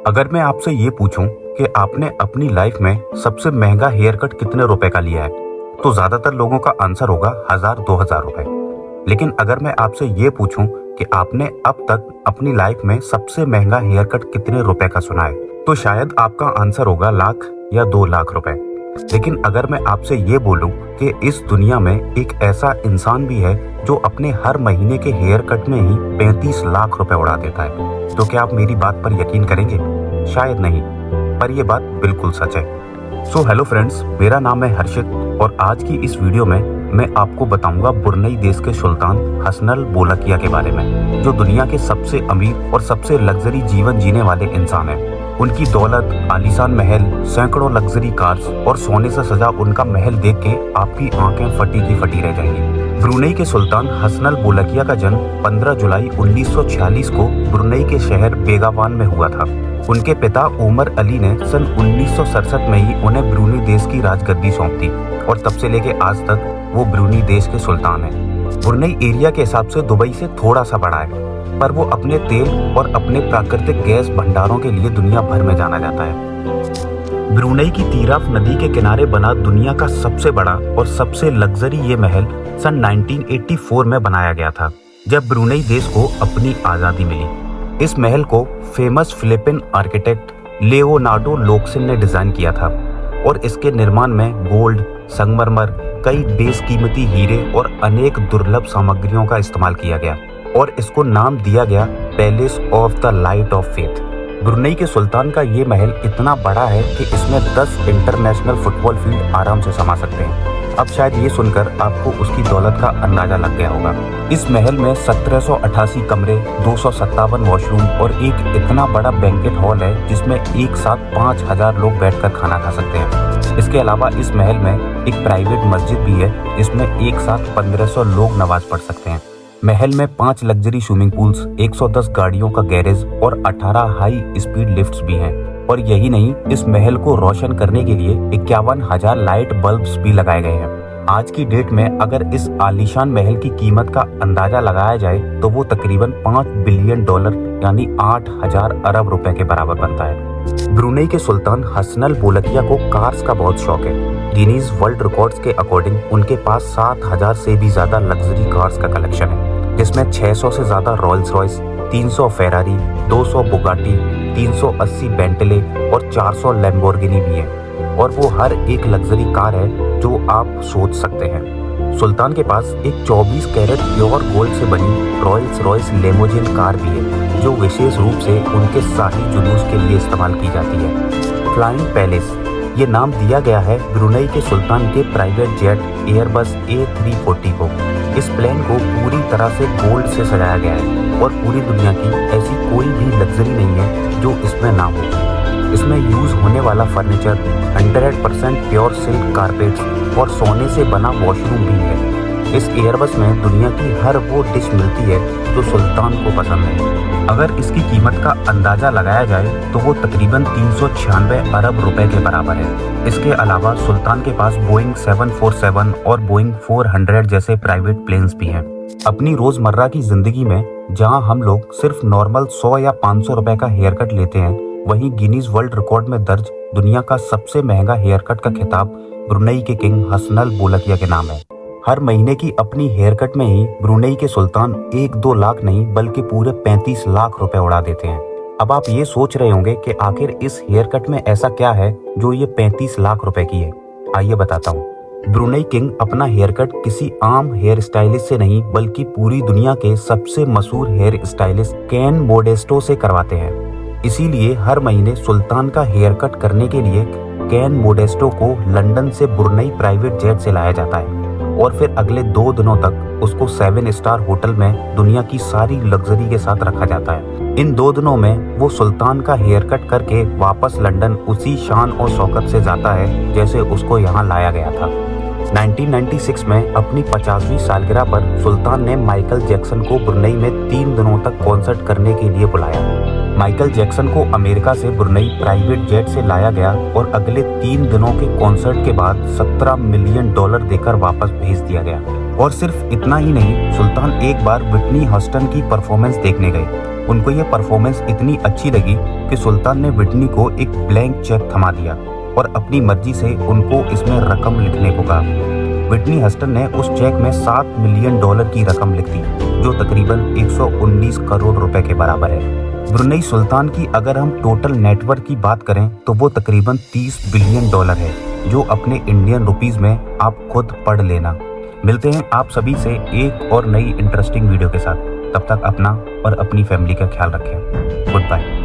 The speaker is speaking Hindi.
अगर मैं आपसे ये पूछूं कि आपने अपनी लाइफ में सबसे महंगा हेयर कट कितने रुपए का लिया है, तो ज्यादातर लोगों का आंसर होगा 1000-2000 रुपए। लेकिन अगर मैं आपसे ये पूछूं कि आपने अब तक अपनी लाइफ में सबसे महंगा हेयर कट कितने रुपए का सुना है, तो शायद आपका आंसर होगा लाख या 2 लाख रुपए। लेकिन अगर मैं आपसे ये बोलूं कि इस दुनिया में एक ऐसा इंसान भी है जो अपने हर महीने के हेयर कट में ही 35 लाख रुपए उड़ा देता है, तो क्या आप मेरी बात पर यकीन करेंगे? शायद नहीं, पर यह बात बिल्कुल सच है। सो हेलो फ्रेंड्स, मेरा नाम है हर्षित और आज की इस वीडियो में मैं आपको बताऊंगा ब्रुनेई देश के सुल्तान हसनल बोलकिया के बारे में, जो दुनिया के सबसे अमीर और सबसे लग्जरी जीवन जीने वाले इंसान हैं। उनकी दौलत, आलीशान महल, सैकड़ों लग्जरी कार्स और सोने से सजा उनका महल देख के आपकी आंखें फटी की फटी रह जाएंगी। ब्रुनेई के सुल्तान हसनल बोलकिया का जन्म 15 जुलाई 1946 को ब्रुनेई के शहर बेगावान में हुआ था। उनके पिता उमर अली ने सन 1967 में ही उन्हें ब्रुनेई देश की राजगद्दी सौंप दी और तब से लेके आज तक वो ब्रुनेई देश के सुल्तान हैं। ब्रुनेई एरिया के हिसाब से दुबई से थोड़ा सा बड़ा है, पर वो अपने तेल और अपने प्राकृतिक गैस भंडारों के लिए दुनिया भर में जाना जाता है। ब्रुनेई की तीराफ नदी के किनारे बना दुनिया का सबसे बड़ा और सबसे लग्जरी ये महल सन 1984 में बनाया गया था, जब ब्रुनेई देश को अपनी आजादी मिली। इस महल को famous Philippine architect Leonardo Locsin ने डिजाइन किया था और इसके निर्माण में गोल्ड, संगमरमर, कई बेशकीमती हीरे और अनेक दुर्लभ सामग्रियों का इस्तेमाल किया गया और इसको नाम दिया गया palace of the light of faith. Brunei के सुल्तान का ये महल इतना बड़ा है कि इसमें 10 इंटरनेशनल फुटबॉल फील्ड आराम से समा सकते हैं। अब शायद ये सुनकर आपको उसकी दौलत का अंदाजा लग गया होगा। इस महल में 1788 कमरे, 257 वॉशरूम और एक इतना बड़ा बैंकेट हॉल है जिसमें एक साथ 5000 लोग बैठकर खाना खा सकते हैं। इसके अलावा इस महल में एक प्राइवेट मस्जिद भी है जिसमें एक साथ 1500 लोग नमाज पढ़ सकते हैं। महल में 5 लग्जरी स्विमिंग पूल्स, 110 गाड़ियों का गैरेज और 18 हाई स्पीड लिफ्ट्स भी हैं। और यही नहीं, इस महल को रोशन करने के लिए 51,000 लाइट बल्ब्स भी लगाए गए हैं। आज की डेट में अगर इस आलीशान महल की कीमत का अंदाजा लगाया जाए तो वो तकरीबन $5 बिलियन यानी 8000 अरब रुपए के बराबर बनता है। ब्रुनेई के सुल्तान हसनल बोलकिया को कार्स का बहुत शौक है। गिनीज वर्ल्ड रिकॉर्ड्स के अकॉर्डिंग उनके पास 7000 से भी ज्यादा लग्जरी कार्स का कलेक्शन है, जिसमें 600 से ज्यादा Royals Royce, 300 Ferrari, 200 Bugatti, 380 Bentley और 400 लैम्बोर्गिनी भी है। और वो हर एक लग्जरी कार है जो आप सोच सकते हैं। सुल्तान के पास एक 24 कैरेट प्योर गोल्ड से बनी रॉयल्स रॉयस लेमोजिन कार भी है, जो विशेष रूप से उनके शाही जुलूस के लिए इस्तेमाल की जाती है। फ्लाइंग पैलेस, ये नाम दिया गया है ब्रुनेई के सुल्तान के प्राइवेट जेट एयरबस A340 को। इस प्लेन को पूरी तरह से गोल्ड से सजाया गया है और पूरी दुनिया की ऐसी कोई भी लग्जरी नहीं है जो इसमें ना हो। इसमें यूज होने वाला फर्नीचर 100% प्योर सिल्क कारपेट्स और सोने से बना वॉशरूम भी है। इस एयरबस में दुनिया की हर वो डिश मिलती है जो सुल्तान को पसंद है। अगर इसकी कीमत का अंदाजा लगाया जाए तो वो तकरीबन 396 अरब रुपए के बराबर है। इसके अलावा सुल्तान के पास बोइंग 747 और बोइंग 400 जैसे प्राइवेट प्लेन्स भी हैं। अपनी रोजमर्रा की जिंदगी में जहां हम लोग सिर्फ नॉर्मल 100 या 500 रुपए का हेयर कट लेते हैं, वहीं गिनीज वर्ल्ड रिकॉर्ड में दर्ज दुनिया का सबसे महंगा हेयर कट का खिताब ब्रुनेई के किंग हसनल बोलकिया के नाम है। हर महीने की अपनी हेयर कट में ही ब्रुनेई के सुल्तान 1-2 लाख नहीं बल्कि पूरे 35 लाख रुपए उड़ा देते हैं। अब आप ये सोच रहे होंगे कि आखिर इस हेयर कट में ऐसा क्या है जो ये 35 लाख रुपए की है। आइए बताता हूँ। ब्रुनेई किंग अपना हेयर कट किसी आम हेयर स्टाइलिस्ट से नहीं बल्कि पूरी दुनिया के सबसे मशहूर हेयर स्टाइलिस्ट केन मोडेस्टो से करवाते हैं। इसीलिए हर महीने सुल्तान का हेयर कट करने के लिए केन मोडेस्टो को लंदन से ब्रुनेई प्राइवेट जेट से लाया जाता है और फिर अगले 2 दिनों तक उसको 7 स्टार होटल में दुनिया की सारी लग्जरी के साथ रखा जाता है। इन 2 दिनों में वो सुल्तान का हेयर कट करके वापस लंदन उसी शान और शौकत से जाता है जैसे उसको यहाँ लाया गया था। 1996 में अपनी 50वीं सालगिरह पर सुल्तान ने माइकल जैक्सन को ब्रुनेई में 3 दिनों तक कॉन्सर्ट करने के लिए बुलाया। माइकल जैक्सन को अमेरिका से ब्रुनेई प्राइवेट जेट से लाया गया और अगले 3 दिनों के कॉन्सर्ट के बाद $17 मिलियन देकर वापस भेज दिया गया। और सिर्फ इतना ही नहीं, सुल्तान एक बार व्हिटनी ह्यूस्टन की परफॉर्मेंस देखने गए उनको ये परफॉर्मेंस इतनी अच्छी लगी कि सुल्तान ने व्हिटनी को एक ब्लैंक चेक थमा दिया और अपनी मर्जी से उनको इसमें रकम लिखने को कहा। व्हिटनी हस्टन ने उस चेक में $7 मिलियन की रकम लिख दी, जो तकरीबन 119 करोड़ रुपए के बराबर है। ब्रुनेई सुल्तान की अगर हम टोटल नेटवर्थ की बात करें तो वो तकरीबन $30 बिलियन है, जो अपने इंडियन रुपीस में आप खुद पढ़ लेना। मिलते हैं आप सभी से एक और नई इंटरेस्टिंग वीडियो के साथ। तब तक अपना और अपनी फैमिली का ख्याल रखें। Good bye.